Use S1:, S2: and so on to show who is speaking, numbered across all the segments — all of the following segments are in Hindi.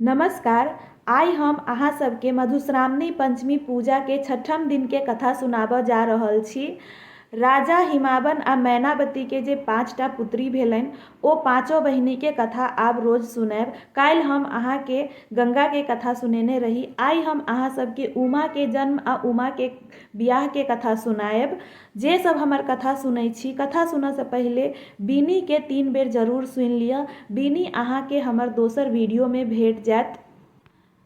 S1: नमस्कार। आइ हम अहाँ सबके मधुश्रावणी पंचमी पूजा के छठम दिन के कथा सुनाबऽ जा रहल छी। राजा हिमावन आ मैनावती के जे 5टा पुत्री भेलनि ओ पाँचों बहिनी के कथा आब रोज सुनायब। काल्हि हम अहाँ के गंगा के कथा सुनेने रही। आइ हम अहाँ सबके उमा के जन्म आ उमा के बियाह के कथा सुनायब। जे सब हमर कथा सुनै छी, कथा सुनऽ से पहिले बीनी के 3 बेर जरूर सुनि लिअ। बीनी अहाँ के हमर दोसर वीडियो में भेट जायत।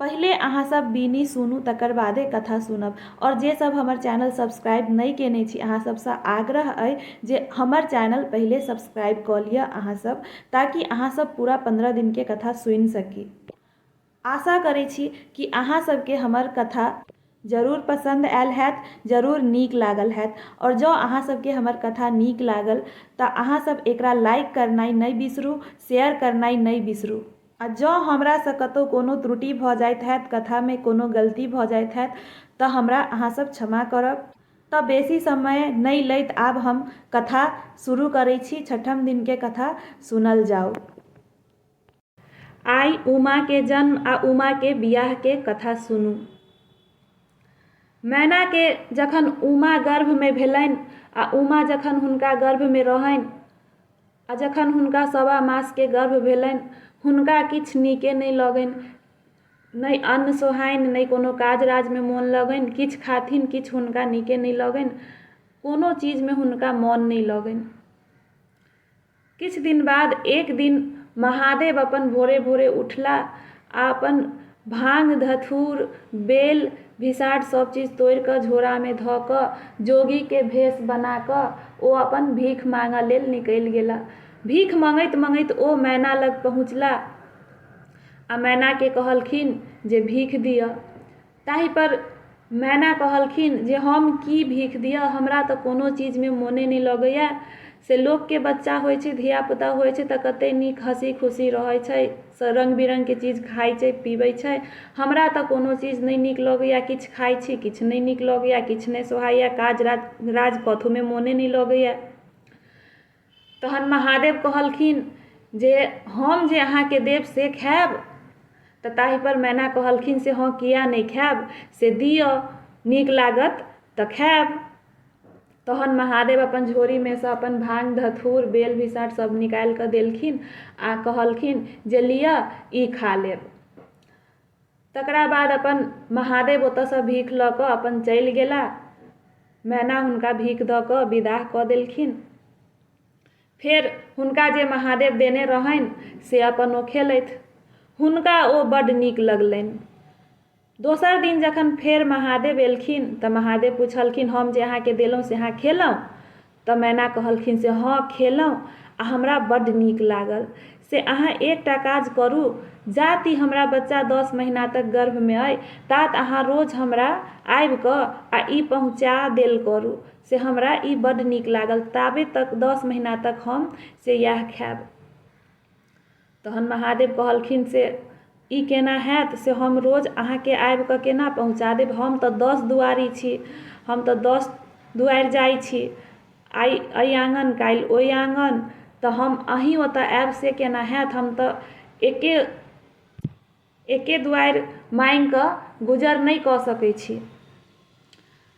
S1: पहिले अहाँ सब बीनी सुनू, तकर बादे कथा सुनब। और जे सब हमर चैनल सब्सक्राइब नहीं केने छी, अहाँ सबसँ आग्रह अइ जे हमर चैनल पहिले सब्सक्राइब कऽ लिअ अहाँ सब, ताकि अहाँ सब पूरा 15 दिन के कथा सुनि सकी। आशा करै छी कि अहाँ सबके हमर कथा जरूर पसंद आयल हैत, जरूर नीक लागल हैत। और जँ अहाँ सबके हमर कथा नीक लागल तऽ अहाँ सब एकरा लाइक करनाइ नहीं बिसरू, शेयर करनाइ नहीं बिसरू। आ जँ हमरासँ कतहु कोनो त्रुटि भऽ जाइत हैत, कथामे कोनो गलती भऽ जाइत हैत तऽ हमरा अहाँ सब क्षमा करब। तऽ बेसी समय नहीं लैत आब हम कथा शुरू करै छी। छठम दिन के कथा सुनल जाओ। आइ उमा के जन्म आ उमा के बियाह के कथा सुनू। मैना के जखन उमा गर्भ में भेलनि आ उमा जखन हुनका गर्भ में रहनि आ जखन हुनका 1.25 मास के गर्भ भेलनि, हुनका किछु नीके नहीं लगनि। नहीं अन्न सोहाइन, नहीं कोनो काज राज में मोन लगनि। किछु खाथिन, किछु हुनका नीके नहीं लगनि। कोनो चीज में हुनका मोन नहीं लगनि। किछु दिन बाद एक दिन महादेव अपन भोरे भोरे उठला आ अपन भांग धथूर बेल भिसाट सब चीज तोड़ कऽ झोरा में धऽ कऽ जोगी के भेष बना कऽ ओ अपन भीख मांगऽ लेल निकलि गेला। भीख मंगैत मंगैत ओ मैना लग पहुँचला आ मैना के कहलखिन जे भीख दिअ। ताहि पर मैना कहलखिन जे हम की भीख दिअ, हमरा तऽ कोनो चीज में मोने नहीं लगैया। से लोक के बच्चा होइ छै, धिया पुता होइ छै तऽ कते नीक हंसी खुशी रहै छै, रंग बिरंग के चीज खाइ छै पीबै छै। हमरा तऽ कोनो चीज नहीं नीक लगैया, किछु खाइ छी किछु नहीं नीक लगैया, किछु नहीं सोहाइया, काज राज कथू में मोने नहीं लगैया। तहन महादेव कहलखिन जे हम जे अहाँ के देब से खायब। तऽ ताहि पर मैना कहलखिन से हाँ किया नहीं खायब, से दिअ, नीक लागत तऽ खायब। तहन महादेव अपन झोरी में से अपन भांग धथूर बेल भिसाट सब निकालि कऽ देलखिन आ कहलखिन जे लिअ ई खा लेब। तकरा बाद अपन महादेव ओतऽसँ भीख लऽ कऽ अपन चलि गेला। मैना हुनका भीख दऽ कऽ विदा कऽ देलखिन। फेर हुनका जे महादेव देने रहनि से अपन ओ खेलथि। हुनका ओ बड्ड नीक लगलनि। दोसर दिन जखन फेर महादेव एलखिन तऽ महादेव पुछलखिन हम जे अहाँ के देलहुँ से अहाँ खेलहुँ। तऽ मैना कहलखिन से हाँ खेलहुँ आ हमरा बड्ड नीक लागल। से अहाँ एकटा काज करू, जात ई हमरा बच्चा 10 महीना तक गर्भ में अइ तात अहाँ रोज हमरा आबि कऽ आ ई पहुँचा देल करू। से हमरा ई बड्ड नीक लागल, ताबे तक 10 महीना तक हम से इएह खायब। तहन महादेव कहलखिन से ई केना हैत, से हम रोज अहाँ के आबि कऽ केना पहुँचा देब। हम तऽ 10 दुआरी छी, हम तऽ 10 दुआरि जाइ छी, आइ एहि आँगन काल्हि ओहि आँगन, तऽ हम अहीँ ओतऽ आयब से केना हैत। हम तऽ एके दुआरि माँगि कऽ गुजर नहीं कऽ सकै छी।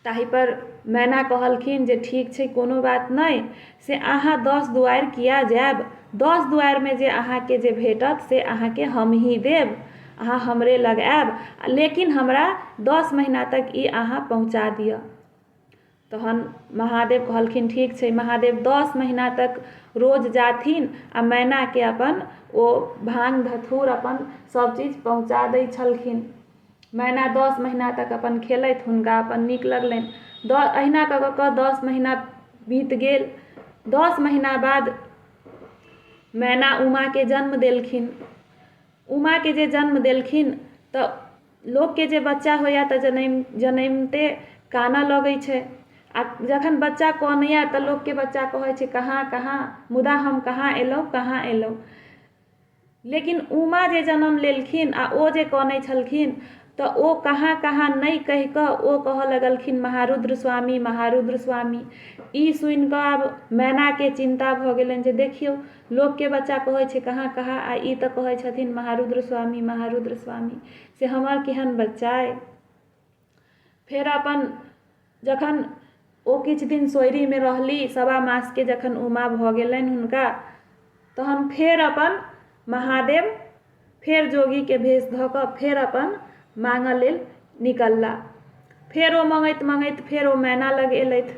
S1: ताहि पर मैना कहलखिन जे ठीक छै कोनो बात नहीं, से अहाँ 10 दुआरि किया जायब। 10 दुआरि में जे अहाँ के जे भेटत से अहाँ के हम ही देब। अहाँ हमरे लग आयब, लेकिन हमरा 10 महीना तक ई अहाँ पहुँचा दिअ। तहन महादेव कहलखिन ठीक छै। महादेव 10 महीना तक रोज जाथिन आ मैना के अपन ओ भांग धथूर अपन सब चीज पहुँचा दै छलखिन। मैना 10 महीना तक अपन खेलैत, हुनका अपन नीक लगलनि। अहिना कऽ कऽ 10 महीना बीत गेल। 10 महीना बाद मैना उमा के जन्म देलखिन। उमा के जे जन्म देलखिन तऽ लोक के जे बच्चा होइया तऽ जनैमते कानऽ लगै छै। आ जखन बच्चा कनैया तऽ लोक के बच्चा कहै छै कहाँ कहाँ, मुदा हम कहाँ एलहुँ कहाँ एलहुँ। लेकिन उमा जे जन्म लेलखिन आ ओ जे कनै छलखिन तो ओ कहाँ कहाँ नहीं कह कऽ ओ कहऽ लगलखिन महारुद्र स्वामी महारुद्र स्वामी। ई सुनि कऽ आब मैनाके चिंता भऽ गेलनि जे देखियौ लोकके बच्चा कहै छै कहाँ कहाँ आ ई तऽ कहै छथिन महारुद्र स्वामी से हमर केहन बच्चा अइ। फेर अपन जखन ओ किछु दिन सोयरीमे रहली, सवा मासके जखन उमा भऽ गेलनि हुनका, तहन फेर अपन महादेव फेर जोगीके भेष धऽ कऽ फेर अपन माँगऽ लेल निकलला। फेर ओ मँगैत मँगैत फेर ओ मैना लग अयलथि।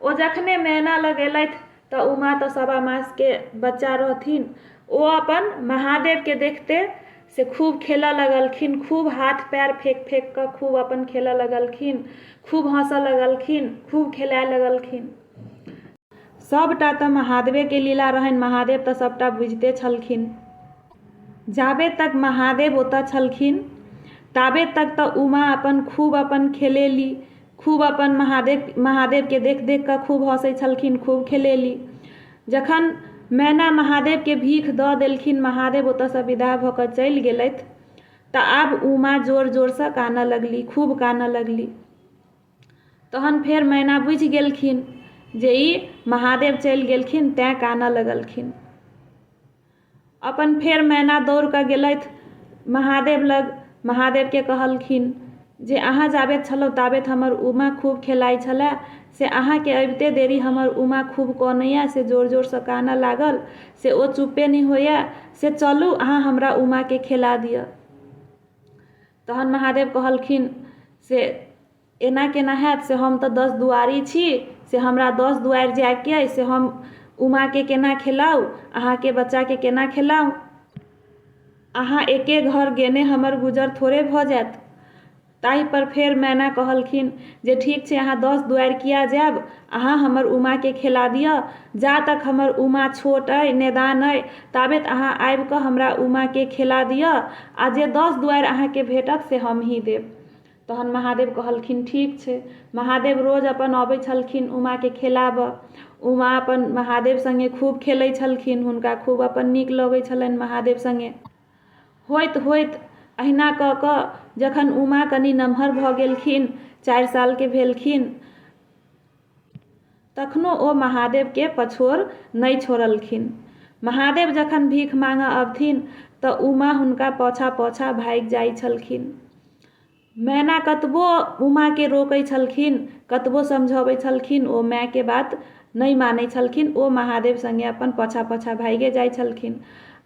S1: ओ जखने मैना लग अयलथि तऽ उमा तऽ सवा मासके बच्चा रहथिन। ओ अपन महादेवके देखते से खूब खेलऽ लगलखिन, खूब हाथ पैर फेंक फेंक कऽ खूब अपन खेलऽ लगलखिन, खूब हँसऽ लगलखिन, खूब खेलाय लगलखिन। सबटा तऽ महादेवेके लीला रहनि, महादेव तऽ सबटा बुझिते छलखिन। जाबे तक महादेव ओतऽ छलखिन ताबे तक तऽ उमा अपन खूब अपन खेलेली, खूब अपन महादेवके देख देख कऽ खूब हँसै छलखिन, खूब खेलेली। जखन मैना महादेवके भीख दऽ देलखिन, महादेव ओतऽसँ विदा भऽ कऽ चलि गेलथि, तऽ आब उमा जोर जोरसँ कानऽ लगली, खूब कानऽ लगली। तहन फेर मैना बुझि गेलखिन जे ई महादेव चलि गेलखिन तेँ कानऽ लगलखिन। अपन फेर मैना दौड़ कऽ गेलथि महादेव लग, महादेवके कहलखिन जे अहाँ जाबैत छलहुँ ताबैत हमर उमा खूब खेलाइ छलै, से अहाँके अबिते देरी हमर उमा खूब कनैए, से जोर जोरसँ कानऽ लागल, से ओ चुप्पे नहि होइए, से चलू अहाँ हमरा उमाके खेला दिअ। तहन महादेव कहलखिन से एना केना हैत, से हम तऽ 10 दुआरी छी, से हमरा 10 दुआरि जाइके अइ, से हम उमाके केना खेलाउ, अहाँके बच्चाके केना खेलाउ। अहाँ एके घर गेने हमर गुजर थोड़े भऽ जायत। ताहि पर फेर मैना कहलखिन जे ठीक छै, अहाँ 10 दुआरि किया जायब, अहाँ हमर उमाके खेला दिअ। जा तक हमर उमा छोट अइ, नेदान अइ, ताबैत अहाँ आबि कऽ हमरा उमाके खेला दिअ, आ जे 10 दुआरि अहाँके भेटत से हम ही देब। तहन महादेव कहलखिन ठीक छै। महादेव रोज अपन अबै छलखिन उमाके खेलाबऽ। उमा अपन महादेव सङ्गे खूब खेलै छलखिन, हुनका खूब अपन नीक लगै छलनि महादेव सङ्गे। होइत होइत अहिना कऽ कऽ जखन उमा कनि नमहर भऽ गेलखिन, 4 सालके भेलखिन, तखनो ओ महादेवके पछोड़ नहि छोड़लखिन। महादेव जखन भीख माँगऽ अबथिन तऽ उमा हुनका पाछा पाछा भागि जाइ छलखिन। मैना कतबो उमाके रोकै छलखिन, कतबो समझाबै छलखिन, ओ मायके बात नहि मानै छलखिन, ओ महादेव सङ्गे अपन पाछा पाछा भागे जाइ छलखिन।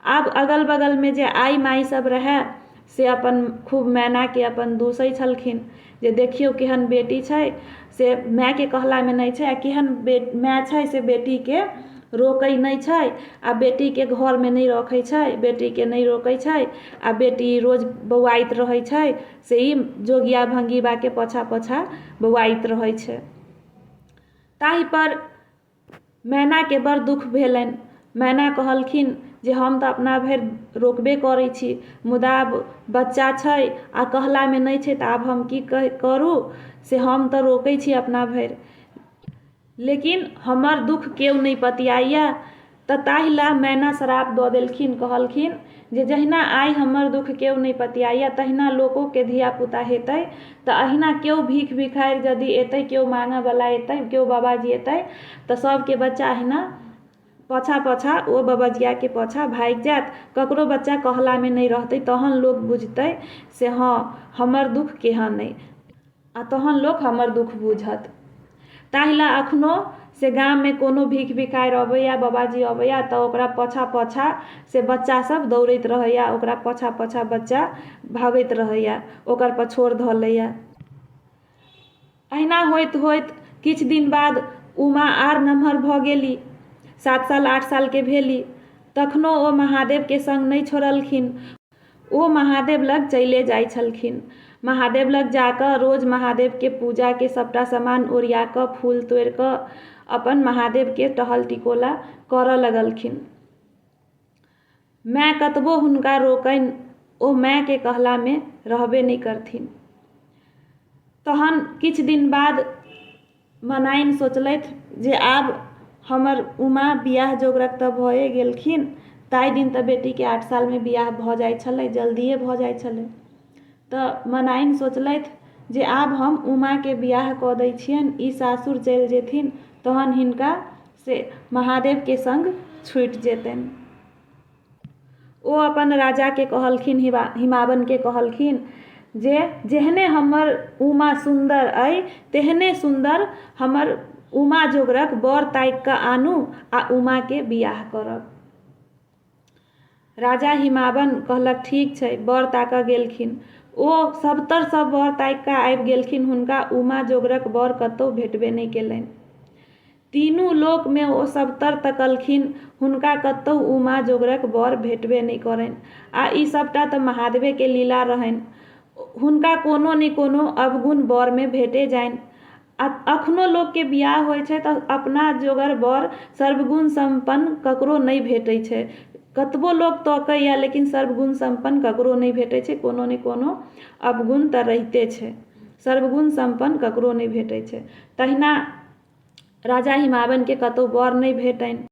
S1: आब अगल बगलमे जे आइ माइ सब रहै से अपन खूब मैनाके अपन दूसै छलखिन जे देखियौ केहन बेटी छै, से मायके कहलामे नहि छै, आ केहन माय छै से बेटीके रोकै नहि छै, आ बेटीके घरमे नहि रखै छै, बेटीके नहि रोकै छै, आ बेटी रोज बौआइत रहै छै, से ई जोगिया भंगीबाके पाछा पाछा बौआइत रहै छै। ताहि पर मैनाके बड़ दुख भेलनि। मैना कहलखिन जे हम तऽ अपना भरि रोकबे करै छी, मुदा आब बच्चा छै आ कहलामे नहि छै, तऽ आब हम की करू, से हम तऽ रोकै छी अपना भरि, लेकिन हमर दुख केओ नहि पतियाइए। तऽ ताहि लए मैना श्राप दऽ देलखिन, कहलखिन जे जहिना आइ हमर दुख केओ नहि पतियाइए, तहिना लोकोके धियापुता हेतै, तऽ अहिना केओ भीख भिखारि यदि एतै, केओ माँगऽवला एतै, केओ बाबाजी एतै, तऽ सबके बच्चा अहिना पाछा पाछा ओ बबजियाके पाछा भागि जायत। ककरो बच्चा कहलामे नहि रहतै, तहन लोक बुझतै से हाँ हमर दुख केहन अइ, आ तहन लोक हमर दुख बुझत। ताहि लए अखनो से गाममे कोनो भीख भिखारि अबैया, बाबाजी अबैया, तऽ ओकरा पाछा पाछा से बच्चा सब दौड़ैत रहैया, ओकरा पाछा पाछा बच्चा भागैत रहैया, ओकर पछोड़ धऽ लैया। अहिना होइत होइत किछु दिन बाद उमा आर नमहर भऽ गेली, 7 साल 8 सालके भेली, तखनो ओ महादेवके सङ्ग नहि छोड़लखिन। ओ महादेव लग चले जाइ छलखिन। महादेव लग जाकऽ रोज महादेवके पूजाके सबटा सामान ओरिया कऽ, फूल तोड़ि कऽ अपन महादेवके टहल टिकोला करऽ लगलखिन। माय कतबो हुनका रोकनि, ओ मायके कहलामे रहबे नहि करथिन। तहन किछु दिन बाद मनाइन सोचलथि जे आब हमर उमा बियाह जोगरक तऽ भए गेलखिन, ताहि दिन तऽ बेटीके 8 सालमे बियाह भऽ जाइ छलै, जल्दिए भऽ जाइ छलै। तऽ मनाइन सोचलथि जे आब हम उमाके बियाह कऽ दै छियनि, ई सासुर चलि जेथिन तहन हिनका से महादेवके संग छूटि जेतनि। ओ अपन राजाके कहलखिन, हिमावनके कहलखिन जे जेहने हमर उमा सुन्दर अइ तेहने सुन्दर हमर उमा जोगरक बर ताकि कऽ आनू आ उमाके बियाह करब। राजा हिमावन कहलक ठीक छै, बर ताकऽ गेलखिन। ओ सबतर सब बर ताकि कऽ आबि गेलखिन, हुनका उमा जोगरक बर कतहु भेटबे नहि केलनि। तीनू लोकमे ओ सबतर तकलखिन, हुनका कतहु उमा जोगरक बर भेटबे नहि करनि। आ ई सबटा तऽ महादेवेके लीला रहनि, हुनका कोनो ने कोनो अवगुण बरमे भेटे जानि। आ अखनो लोकके बियाह होइ छै तऽ अपना जोगर बर सर्वगुण संपन्न ककरो नहि भेटै छै। कतबो लोक तकैया लेकिन सर्वगुण संपन्न ककरो नहि भेटै छै, कोनो ने कोनो अवगुण तऽ रहिते छै, सर्वगुण संपन्न ककरो नहि भेटै छै। तहिना राजा हिमावनके कतहु बर नहि भेटनि।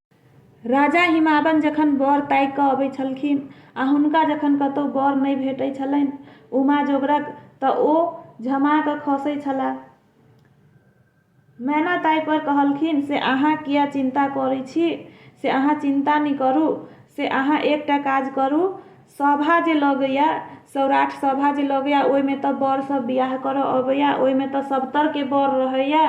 S1: राजा हिमावन जखन बर ताकि कऽ अबै छलखिन आ हुनका जखन कतहु बर नहि भेटै छलनि उमा जोगरक, तऽ ओ झमा कऽ खसै छलाह। मैना ताइ पर कहलखिन से अहाँ किया चिंता करै छी, से अहाँ चिंता नहि करू, से अहाँ एकटा काज करू, सभा जे लगैया, सौराठ सभा जे लगैया, ओहिमे तऽ बर सब बियाह करऽ अबैया, ओहिमे तऽ सबतरके बर रहैया,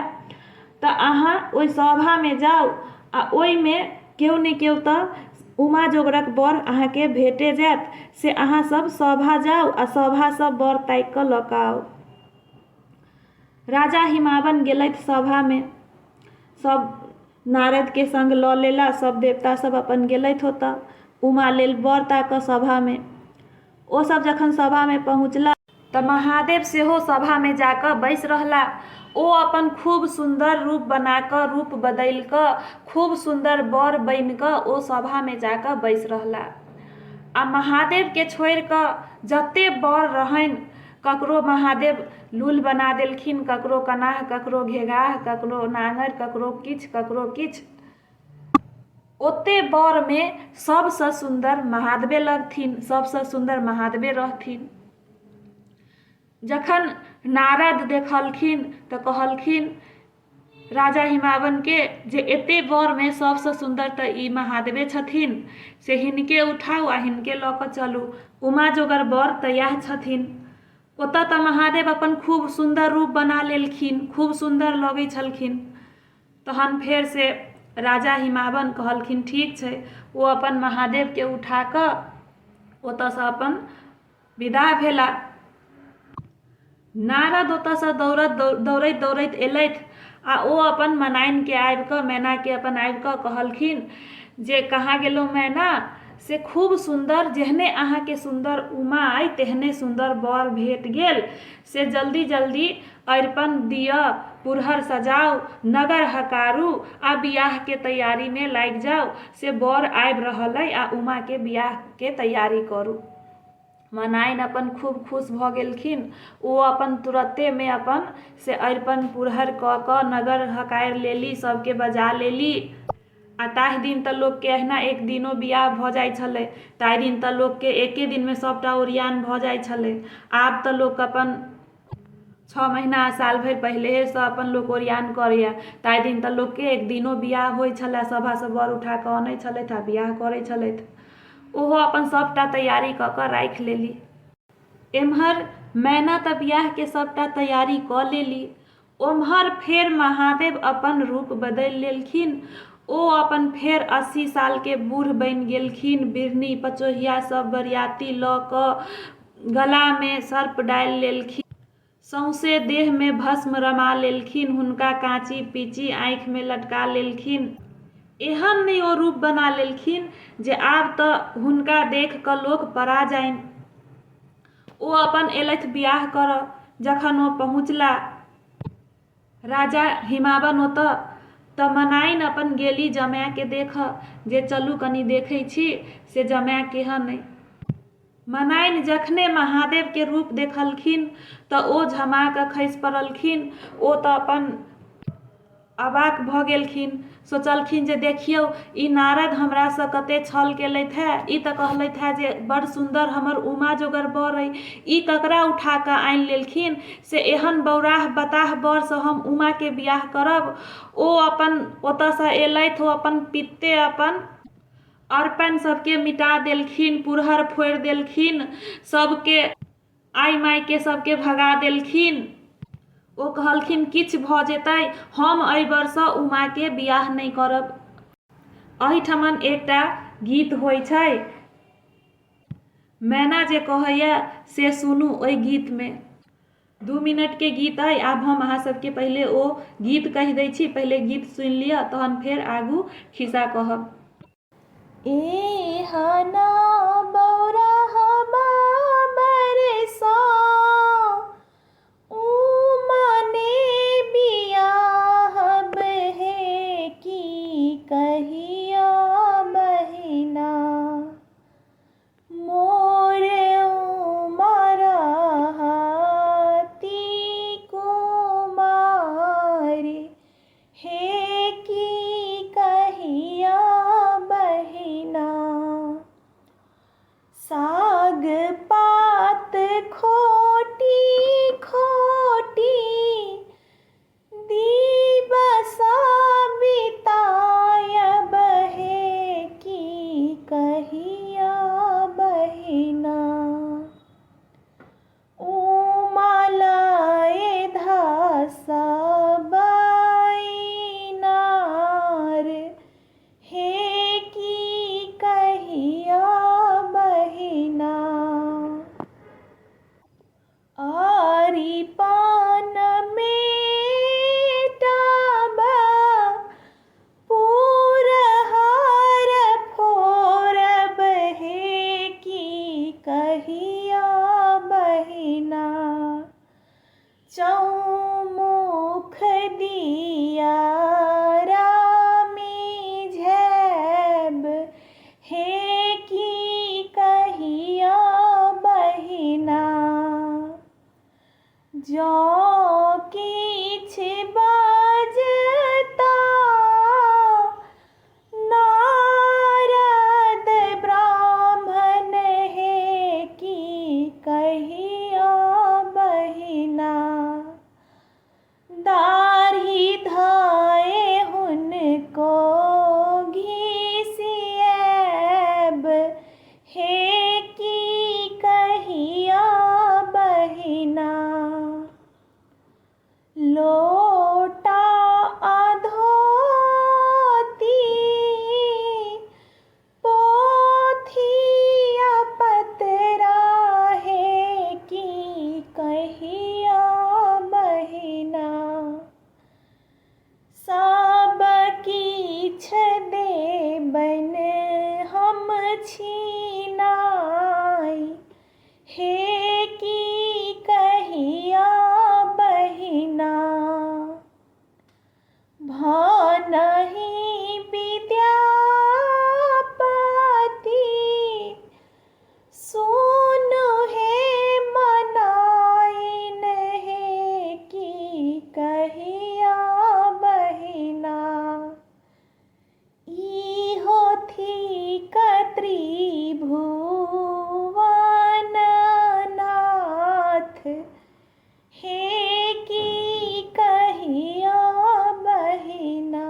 S1: तऽ अहाँ ओहि सभामे जाउ आ ओहिमे केओ ने केओ तऽ उमा जोगरक बर अहाँके भेटे जायत, से अहाँ सब सभा जाउ आ सभा सब बर ताकि कऽ लऽ कऽ आउ। राजा हिमावन गेलथि सभामे, सब नारदके संग लऽ लेला, सब देवता सब अपन गेलथि ओतऽ उमा लेल बर ताकऽ सभामे। ओ सब जखन सभामे पहुँचला तऽ महादेव सेहो सभामे जाकऽ बैसि रहला। ओ अपन खूब सुन्दर रूप बना कऽ, रूप बदलि कऽ, खूब सुन्दर बर बनि कऽ ओ सभामे जाकऽ बैसि रहला। आ महादेवके छोड़ि कऽ जते बर रहनि, ककरो महादेव लूल बना देलखिन, ककरो कनाह, ककरो घेगाह, ककरो नांगर, ककरो किछु। ओते बरमे सबसँ सुन्दर महादेवे लगथिन, सबसँ सुन्दर महादेवे रहथिन। जखन नारद देखलखिन तऽ कहलखिन राजा हिमावनके जे एते बरमे सबसँ सुन्दर तऽ ई महादेवे छथिन, से हिनके उठाउ आ हिनके लऽ कऽ चलू, उमा जोगर बर तऽ इएह छथिन। ओतऽ तऽ महादेव अपन खूब सुन्दर रूप बना लेलखिन, खूब सुन्दर लगै छलखिन। तहन फेर से राजा हिमावन कहलखिन ठीक छै, ओ अपन महादेवके उठा कऽ ओतऽसँ अपन विदा भेला। नारद ओतऽसँ दौड़ैत एलथि आ ओ अपन मनाइनके आबि कऽ, मैनाके अपन आबि कऽ कहलखिन जे कहाँ गेलहुँ मैना, से खूब सुन्दर, जेहने अहाँके सुन्दर उमा अइ तेहने सुन्दर बर भेट गेल, से जल्दी जल्दी अरिपन दिअ, पुरहर सजाउ, नगर हकारू आ बियाहके तैयारीमे लागि जाउ, से बर आबि रहल अइ आ उमाके बियाहके तैयारी करू। मनाइन अपन खूब खुश भऽ गेलखिन। ओ अपन तुरतेमे अपन से अरिपन पुरहर कऽ कऽ नगर हकारि लेली, सबके बजा लेली। आ ताहि दिन तऽ लोकके अहिना एक दिनो बियाह भऽ जाइ छलै, ताहि दिन तऽ लोकके एके दिनमे सबटा ओरियान भऽ जाइ छलै। आब तऽ लोक अपन 6 महीना साल भरि पहिलेसँ अपन लोक ओरियान करैया, ताहि दिन तऽ लोकके एक दिनो बियाह होइ छलै, सभासँ बर उठा कऽ अनै छलथि आ बियाह करै छलथि। ओहो अपन सबटा तैयारी कऽ कऽ राखि लेली। एम्हर मैना तऽ बियाहके सबटा तैयारी कऽ लेली, ओम्हर फेर महादेव अपन रूप बदलि लेलखिन। ओ अपन फेर 80 सालके बूढ़ बनि गेलखिन, बिरनी पचोहिया सब बरियाती लऽ कऽ गलामे सर्प डालि लेलखिन, सौंसे देहमे भस्म रमा लेलखिन, हुनका काँची पीची आँखिमे लटका लेलखिन। एहन नहि ओ रूप बना लेलखिन जे आब तऽ हुनका देख कऽ लोक परा जानि। ओ अपन एलथि बियाह करऽ। जखन ओ पहुँचला राजा हिमावन ओतऽ, तऽ मनाइन अपन गेली जमायके देखऽ, जे चलू कनि देखै छी से जमाय केहन अइ। मनाइन जखने महादेवके रूप देखलखिन तऽ ओ झमा कऽ खसि पड़लखिन। ओ तऽ अपन अवाक भऽ गेलखिन। सोचलखिन जे देखियौ ई नारद हमरासँ कते छल केलथि है। ई तऽ कहलथि है जे बड़ सुन्दर हमर उमा जोगर बर अइ, ई ककरा उठा कऽ आनि लेलखिन से एहन बौराह बताह बरसँ हम उमाके बियाह करब। ओ अपन ओतऽसँ एलथि, ओ अपन पित्ते अपन अरपन सबके मिटा देलखिन, पुरहर फोड़ि देलखिन, सबके आइ मायके सबके भगा देलखिन। ओ कहलखिन किछु भऽ जेतै, हम एहि बरसँ उमाके बियाह नहि करब। एहिठमन एकटा गीत होइ छै, मैना जे कहैया से सुनू। ओहि गीतमे 2 मिनटके गीत अइ। आब हम अहाँ सबके पहिले ओ गीत कहि दै छी, पहिले गीत सुनि लिअ तहन फेर आगू खिस्सा कहब।
S2: एहना बौराहबा बरसा उमाने बियाह बहे की कहिया बहिना। मोर उमरा हाथी कुमारी हे की कहिया बहिना। साग पात खोटी खोटी दिवसा बिताय बहे की कहिया बहिना। उमालाए धासा नार हे की कहिया बहिना। आरी पान मेटाबा पुरहर फोड़ब हे की कहिया बहिना। चौमुख दिया रामी झैब हे की कहिया बहिना। जो किछ बाजता नारद ब्राह्मण हे की कहिया बहिना। दाढ़ी धाए हुनको घिसिएब हे की कहिया बहिना। लोटा अधोती पोथिया पतरा हे की कहिया बहिना। सब किछ देबन हम छीनाय हे की कहिया बहिना। भानहि विद्यापति सुनु हे मनाइन हे की कहिया बहिना। ई होथी त्रिभुवन नाथ हे की कहिया बहिना।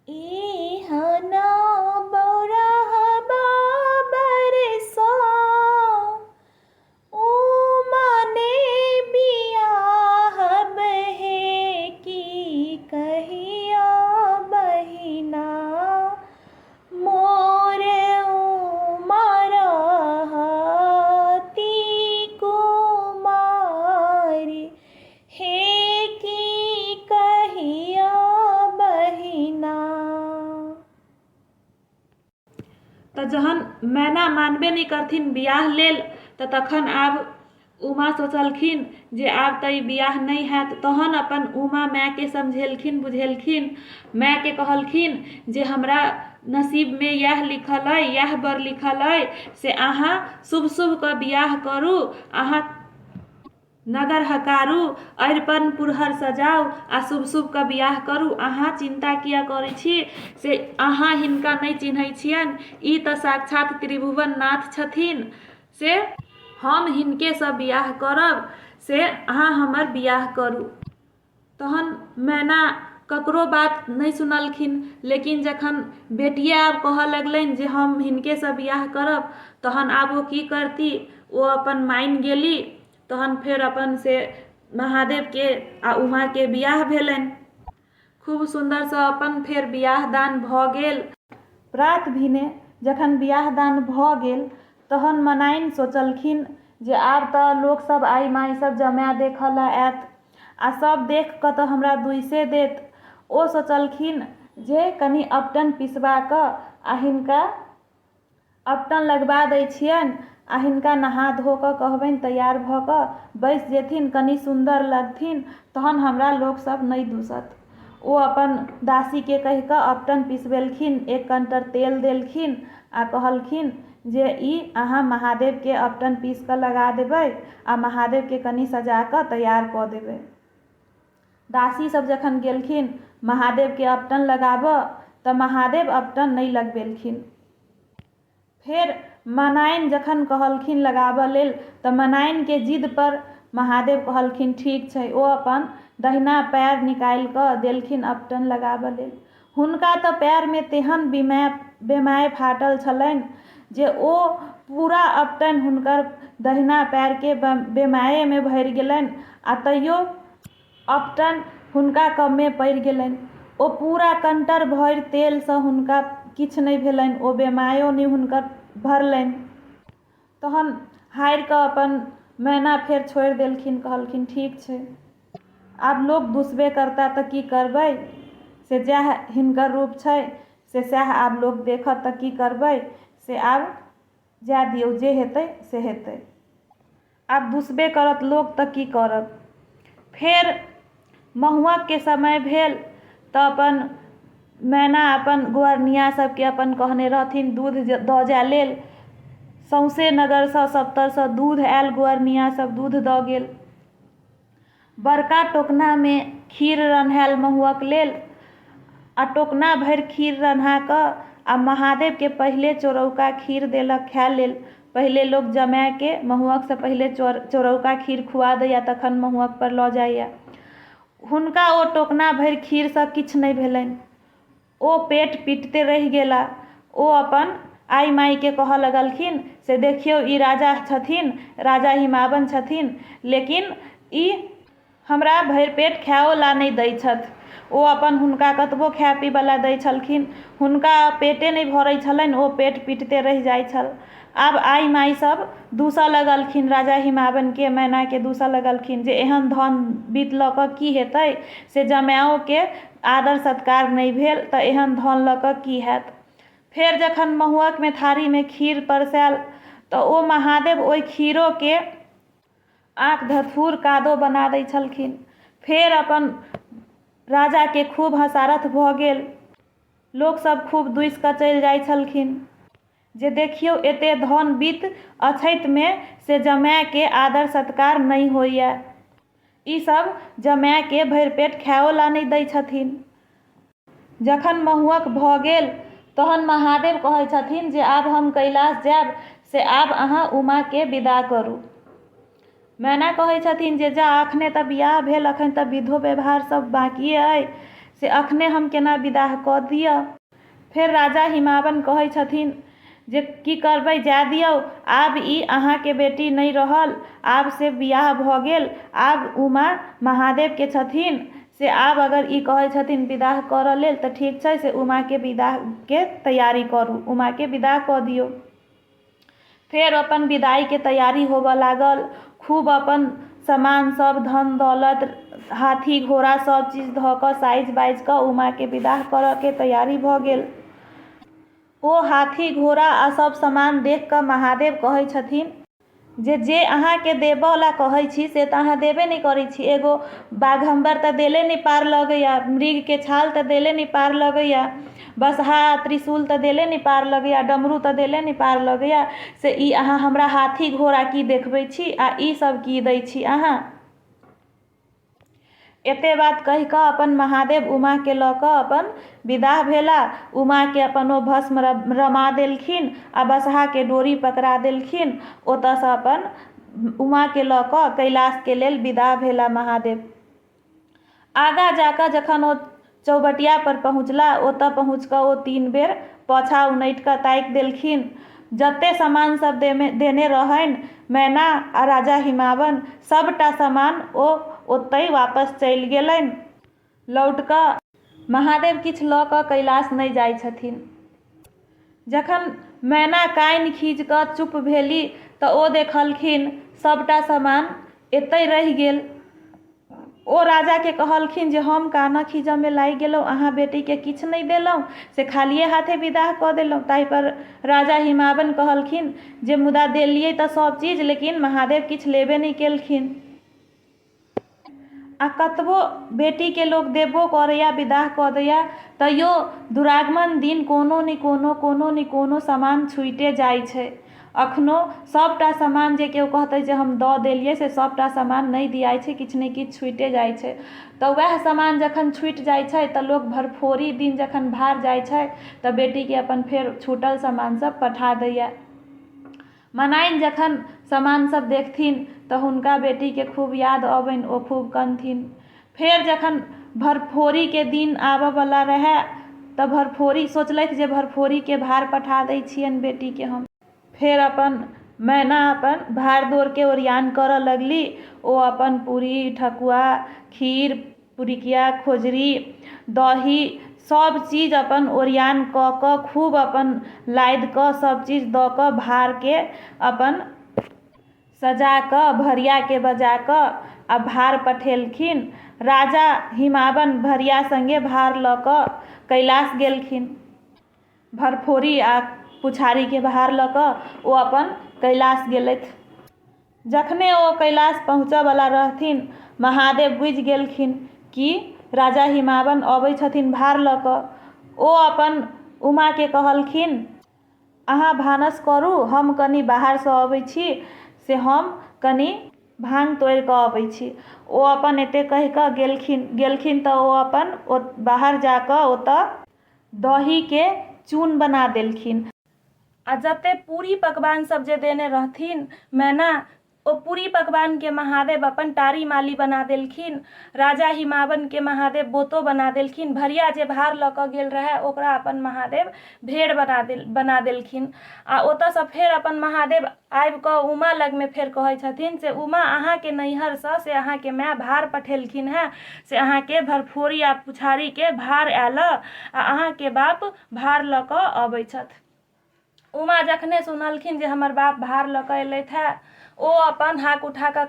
S2: एहना बौराहबा बरसा उमाने बियाह बहे की कहिया बहिना। मोर उमरा हाथी कुमारी हे की कहिया बहिना।
S1: तऽ जहन मैना मानबे नहीं करथिन बियाह लेल, तऽ तखन आब उमा सोचलखिन जे आब तऽ ई बियाह नहीं हैत। तहन अपन उमा मायके समझेलखिन बुझेलखिन। मायके कहलखिन जे हमरा नसीबमे इएह लिखल अइ, इएह बर लिखल अइ से अहाँ शुभ शुभके बियाह करू। अहाँ नगर हकारू अरिपन पुरहर सजाऊ आ शुभ शुभ के बियाह करू। अहाँ चिंता किया करै छी से अहाँ हिनका नहीं चिन्है छियन, ई तऽ साक्षात त्रिभुवन नाथ छथिन, से हम हिनके से बियाह करब, से अहाँ हमर बियाह करू। तहन मैना ककरो बात नहीं सुनलखिन, लेकिन जखन बेटिए आब कहऽ लगलनि जे हम हिनके से बियाह करब, तहन आब ओ की करती, ओ अपन मान गेली। तहन फेर अपन से महादेव के आ उमा के बियाह भेलनि। खूब सुंदर से अपन फेर बियाह दान भऽ गेल। प्रात भिने जखन बियाह दान भऽ गेल, तहन मनाइन सोचलखिन जे आब तऽ लोक सब आई माई सब जमाय देखऽ ला आयत आ सब देख कऽ तऽ हमरा दुइसे देत। ओ सोचलखिन जे कनि अपटन पिसबा कऽ आ हिनका अपटन लगबा दै छियनि आ हिनका नहा धो कऽ कहबनि तैयार भऽ कऽ बैस जेथिन, कनि सुंदर लगथिन, तहन हमरा लोक सब नहीं दूसत। ओ अपन दासी के कहि कऽ अपटन पिसबेलखिन, एक कंटर तेल देलखिन आ कहलखिन जे ई अहाँ महादेव के अपटन पीस कऽ लगा देबै आ महादेव के कनि सजा कऽ तैयार कऽ देबै। दासी सब जखन गेलखिन महादेव के अपटन लगाबऽ तऽ महादेव अपटन नहीं लगबेलखिन। फेर मनाइन जखन कहलखिन लगाबऽ लेल तऽ मनाइन के जिद पर महादेव कहलखिन ठीक छै। ओ अपन दहिना पैर निकालि कऽ देलखिन अपटन लगाबऽ लेल। हुनका तऽ पैर में तेहन बेमाय फाटल छलनि जे ओ पूरा अपटन हुनकर दहिना पैर के बेमाये में भरि गेलनि आ तैयो अपटन हुनका कमे पड़ि गेलनि। ओ पूरा कंटर भरि तेल से हुनका किछु नहीं भेलनि, ओ बेमायो नहीं हुनकर भरलनि। तहन हारि कऽ अपन मैना फेर छोड़ि देलखिन, कहलखिन ठीक छै, आब लोक दुसबे करता तऽ की करबै, से जएह हिनकर रूप छै से सएह आब लोक देखत तऽ की करबै, से आब जाय दियौ, जे हेतै से हेतै, आब दुसबे करत लोक तऽ की करब। फेर महुआ के समय भेल तऽ अपन मैना अपन गोअरनिया सबके अपन कहने रहथिन दूध दऽ जाय लेल। सौंसे नगर से सप्तर से दूध आयल, गोअरनिया सब दूध दऽ गेल। बड़का टोकना में खीर रन्हायल महुअक लेल आ टोकना भरि खीर रन्हा कऽ आ महादेव के पहिले चोरौका खीर देलक खाय लेल। पहिले लोग जमाय के महुअक से पहिले चोरौका खीर खुआ दैया, तखन महुअक पर लऽ जाइया। हुनका ओ टोकना भरि खीर से किछु नहीं भेलनि, ओ पेट पीटते रहि गेला। ओ अपन आई माई के कहऽ लगलखिन से देखियौ ई राजा छथिन, राजा हिमावन छथिन, लेकिन ई हमरा भरि पेट खाओ ला नहीं दै छथि। ओ अपन हुनका कतबो खाय पीबऽ ला दै छलखिन, हुनका पेटे नहीं भरै छलनि, ओ पेट पीटते रहि जाइ छल। आब आई माई सब दूसऽ लगलखिन, राजा हिमावन के मैना के दूसऽ लगलखिन जे एहन धन बीत लऽ कऽ की हेतै, से जमाओ के आदर सत्कार नहीं भेल तऽ एहन धन लऽ कऽ की हैत। फेर जखन महुअक में थारी में खीर परसायल तऽ ओ महादेव ओहि खीरो के आँख धथुर कादो बना दै छलखिन। फेर अपन राजा के खूब हसारत भऽ गेल, लोक सब खूब दुसि कऽ चलि जाइ छलखिन जे देखियौ एते धन बीत अछैत में से जमाय के आदर सत्कार नहीं होइया, ई सब जमाय के भरि पेट खाओ ला नहीं दै छथिन। जखन महुअक भऽ गेल तहन महादेव कहै छथिन जे आब हम कैलाश जायब, से आब अहाँ उमा के विदा करू। मैना कहै छथिन जे जा अखने तऽ बियाह भेल, अखन तऽ विधो व्यवहार सब बाकिए अइ, से अखने हम केना विदा कऽ दिअ। फेर राजा हिमावन कहै छथिन जे की करबै, जाय दियौ, आब ई अहाँ के बेटी नहीं रहल, आब से बियाह भऽ गेल, आब उमा महादेव के छथिन, से आब अगर ई कहै छथिन विदा करऽ लेल तऽ ठीक छै, से उमा के विदा के तैयारी करू, उमा के विदा कऽ दियौ। फेर अपन विदाई के तैयारी होबऽ लागल। खूब अपन सामान सब, धन दौलत, हाथी घोड़ा सब चीज धऽ कऽ साइज बाइज कऽ उमा के विदा करऽ के तैयारी भऽ गेल। ओ हाथी घोड़ा आ सब सामान देख कऽ महादेव कहै छथिन जे अहाँ के देबऽ ला कहै छी से तऽ अहाँ देबे नहीं करै छी। एगो बाघम्बर तऽ देले नहीं पार लगैया, मृग के छाल तऽ देले नहीं पार लगैया, बसहा त्रिशूल तऽ देले नहीं पार लगैया, डमरू तऽ देले नहीं पार लगैया, से ई अहाँ हमरा हाथी घोड़ा की देखबै छी आ ई सब की दै छी अहाँ। एते बात कहि कऽ अपन महादेव उमा के लऽ कऽ अपन विदा भेला। उमा के अपन ओ भस्म रमा देलखिन आ बसहा के डोरी पकड़ा देलखिन। ओतऽसँ अपन उमा के लऽ कऽ कैलाश के लेल विदा भेला महादेव। आगाँ जाकऽ जखन ओ चौबटिया पर पहुँचला, ओतऽ पहुँच कऽ ओ 3 बेर पाछा उनटि कऽ ताकि देलखिन। जते सामान सब देने रहनि मैना आ राजा हिमावन, सबटा सामान ओ ओतहि वापस चलि गेलनि। लौट कऽ महादेव किछु लऽ कऽ कैलाश नहि जाइ छथिन। जखन मैना कान खींच कऽ चुप भेली तऽ ओ देखलखिन सबटा सामान एतहि रहि गेल। ओ राजा के कहलखिन जे हम काना खींचऽ में लागि गेलहुँ, अहाँ बेटी के किछु नहीं देलहुँ, से खालिए हाथे विदा कऽ देलहुँ। ताहि पर राजा हिमावन कहलखिन जे मुदा देलियै तऽ सब चीज, लेकिन महादेव किछु लेबे नहीं केलखिन। आ कतबो बेटी के लोग देबो करैया विदा कऽ दैया, तैयो दुरागमन दिन कोनो नहीं कोनो सामान छूटे जाइ छै। अखनो सबटा सामान जे केओ कहतै जे हम दऽ देलियै, से सबटा सामान नहीं दियाइ छै, किछु नहीं किछु छूटे जाइ छै। तऽ वएह सामान जखन छूटि जाइ छै तऽ लोग भरफोरी दिन जखन भार जाइ छै तऽ बेटी के अपन फेर छूटल सामान सब पठा दैया। मनाइन जखन सामान सब देखथिन तऽ हुनका बेटी के खूब याद अबनि, ओ खूब कनथिन। फेर जखन भरफोरी के दिन आबऽ वाला रहे तऽ भरफोरी सोचलथि जे भरफोरी के भार पठा दै छियनि बेटी के हम। फेर अपन मैना अपन भार दौड़ के ओरियान करऽ लगली। ओ अपन पूरी ठकुआ, खीर, पुरिकिया, खोजरी, दही सब चीज अपन ओरियान कऽ कऽ खूब अपन लादि कऽ सब चीज दऽ कऽ भार के अपन सजा कऽ भरिया के बजा कऽ आ भार पठेलखिन। राजा हिमावन भरिया संगे भार लऽ कऽ कैलाश गेलखिन। भरफोरी आ पुछारी के भार लऽ कऽ ओ अपन कैलाश गेलथि। जखने ओ कैलाश पहुँचऽ वाला रहथिन, महादेव बुझि गेलखिन कि राजा हिमावन अबै छथिन भार लऽ कऽ। ओ अपन उमा के कहलखिन अहाँ भानस करू, हम कनि बाहर से अबै छी, से हम कनि भांग तोड़ि कऽ अबै छी। ओ अपन एते कहि कऽ गेलखिन तऽ ओ अपन बाहर जाकऽ ओतऽ दही के चून बना देलखिन। आ जते पूरी पकवान सब जे देने रहथिन मैना, ओ पूरी पकवान के महादेव अपन टारी माली बना देलखिन। राजा हिमावन के महादेव बोतो बना देलखिन। भरिया जे भार लऽ कऽ गेल रहे ओकरा अपन महादेव भेड़ बना देलखिन। आ ओतऽसँ फेर अपन महादेव आबि कऽ उमा लग में फेर कहै छथिन से उमा, अहाँ के नैहरसँ से अहाँ के माय भार पठेलखिन हैं, से अहाँ के भरफोरी आ पुछारी के भार आयल आ अहाँ के बाप भार लऽ कऽ अबै छथि। उमा जखने सुनलखिन जे हमर बाप भार लऽ कऽ अयलथि है, ओ अपन हाक उठा कऽ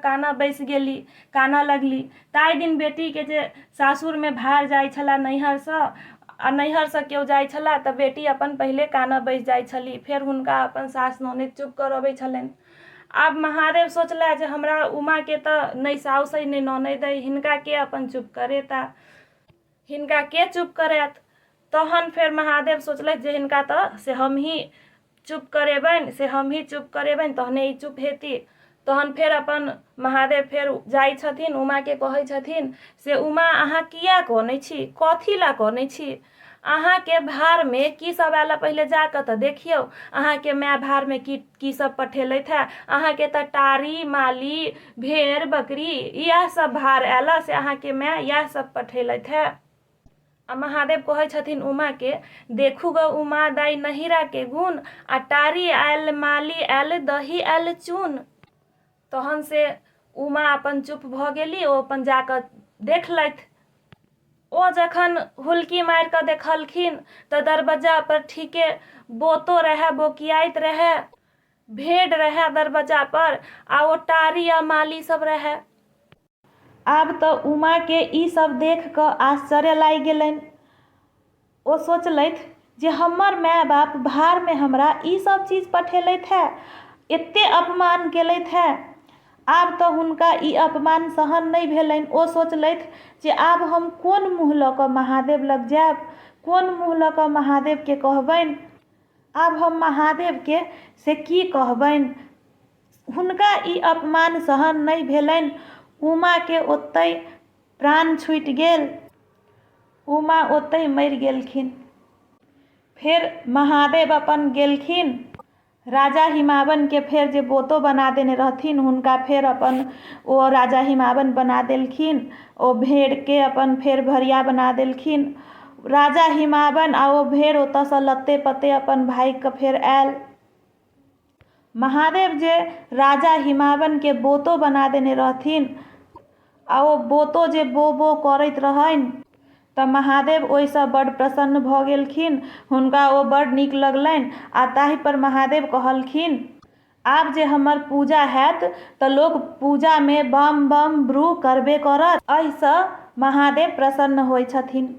S1: कानऽ लगली। ताहि दिन बेटी के जे सासुर में भार जाइ छला नैहरसँ, आ नैहरसँ केओ जाइ छला तऽ बेटी अपन पहिले कानऽ बैस जाइ छली, फेर हुनका अपन सास ननदि चुप करबै छलनि। आब महादेव सोचला जे हमरा उमा के तऽ नहीं साउस अइ नहीं ननदि अइ, हिनका के अपन चुप करेता, हिनका के चुप करैत। तहन फेर महादेव सोचलथि जे हिनका तऽ से हम ही चुप करेबनि, तहने ई चुप हेती। तहन फेर अपन महादेव फेर जाइ छथिन, उमा के कहै छथिन से उमा, अहाँ किया कनै छी, कथी ला कनै छी, अहाँ के भार में की सब आयल पहिले जाकऽ तऽ देखियौ, अहाँ के माय भार में की सब पठेलथि है। अहाँ के तऽ टारी माली, भेड़ बकरी इएह सब भार आयल, से अहाँ के माय इएह सब पठेलथि है। आ महादेव कहै छथिन उमा के, देखू ग उमा दाई नहिरा के गुण, आ टारी आयल, माली आयल, दही आयल चून। तहन से उमा अपन चुप भऽ गेली। ओ अपन जाकऽ देखलथि। ओ जखन हुलकी मारि कऽ देखलखिन तऽ दरबज्जा पर ठीके बोतो रहे, बोकियाइत रहे, भेड़ रहे दरबज्जा पर, आ ओ टारी आ माली सब रहे। आब तऽ उमा के ई सब देख कऽ आश्चर्य लागि गेलनि। ओ सोचलथि जे हमर माय बाप भार में हमरा ई सब चीज पठेलथि है, एते अपमान केलथि है। आब तऽ हुनका ई अपमान सहन नहीं भेलनि। ओ सोचलथि जे आब हम कोन मुँह लऽ कऽ महादेव लग जायब, कोन मुँह लऽ कऽ महादेव के कहबनि। आब हम महादेव के से की कहबनि। हुनका ई अपमान सहन नहीं भेलनि। उमा के ओतय प्राण छूटि गेल, उमा ओतहि मरि गेलखिन। फेर महादेव अपन गेलखिन, राजा हिमावन के फेर जे बोतो बना देने रहथिन हुनका फेर अपन ओ राजा हिमावन बना देलखिन। ओ भेड़ के अपन फेर भरिया बना देलखिन। राजा हिमावन आ ओ भेड़ ओतऽसँ लत्ते पत्ते अपन भागि कऽ फेर आयल। महादेव जे राजा हिमावन के बोतो बना देने रहथिन आ ओ बोतो जे बो बो करैत रहनि तऽ महादेव ओहिसँ बड्ड प्रसन्न भऽ गेलखिन। हुनका ओ बड्ड नीक लगलनि आ ताहि पर महादेव कहलखिन आब जे हमर पूजा हैत तऽ लोक पूजामे बम बम ब्रू करबे करत। एहिसँ महादेव प्रसन्न होइ छथिन।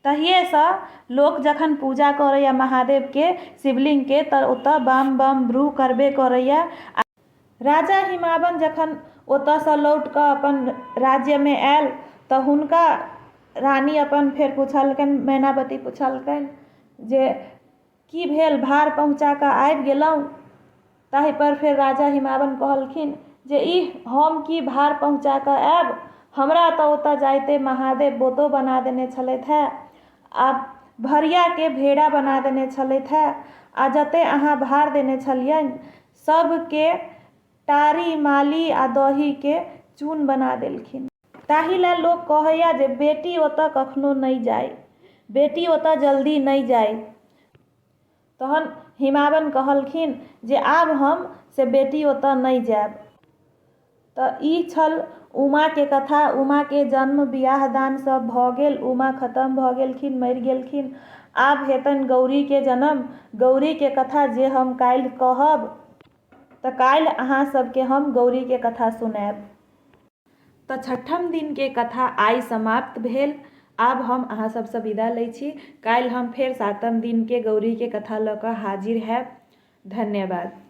S1: तहिएसँ लोक जखन पूजा करैया महादेवके शिवलिङ्गके तऽ ओतऽ बम बम ब्रू करबे करैया। राजा हिमावन जखन ओतऽसँ लौट कऽ अपन राज्यमे आयल तऽ हुनका रानी अपन फेर पुछलकनि, मैनावती पुछलकनि जे की भेल, भार पहुँचा कऽ आबि गेलहुँ। ताहि पर फेर राजा हिमावन कहलखिन जे ई हम की भार पहुँचा कऽ आयब, हमरा तऽ ओतऽ जाइते महादेव बोतो बना देने छलथि है, आब भरियाके भेड़ा बना देने छलथि है, आ जते अहाँ भार देने छलियनि सबके टारी माली आ दहीके चून बना देलखिन। ताहि लेल लोक कहैया जे बेटी ओतऽ कखनो नहि जाय, बेटी ओतऽ जल्दी नहि जाय। तहन हिमावन कहलखिन जे आब हम से बेटी ओतऽ नहि जायब। तऽ ई छल उमाके कथा। उमाके जन्म बियाह दान सब भऽ गेल, उमा खत्म भऽ गेलखिन, मरि गेलखिन। आब हेतनि गौरीके जन्म। गौरीके कथा जे हम काल्हि कहब तऽ काल्हि अहाँ सबके हम गौरीके कथा सुनायब। तऽ छठम दिनके कथा आइ समाप्त भेल। आब हम अहाँ सबसँ विदा लै छी। काल्हि हम फेर सातम दिनके गौरीके कथा लऽ कऽ हाजिर हैब। धन्यवाद।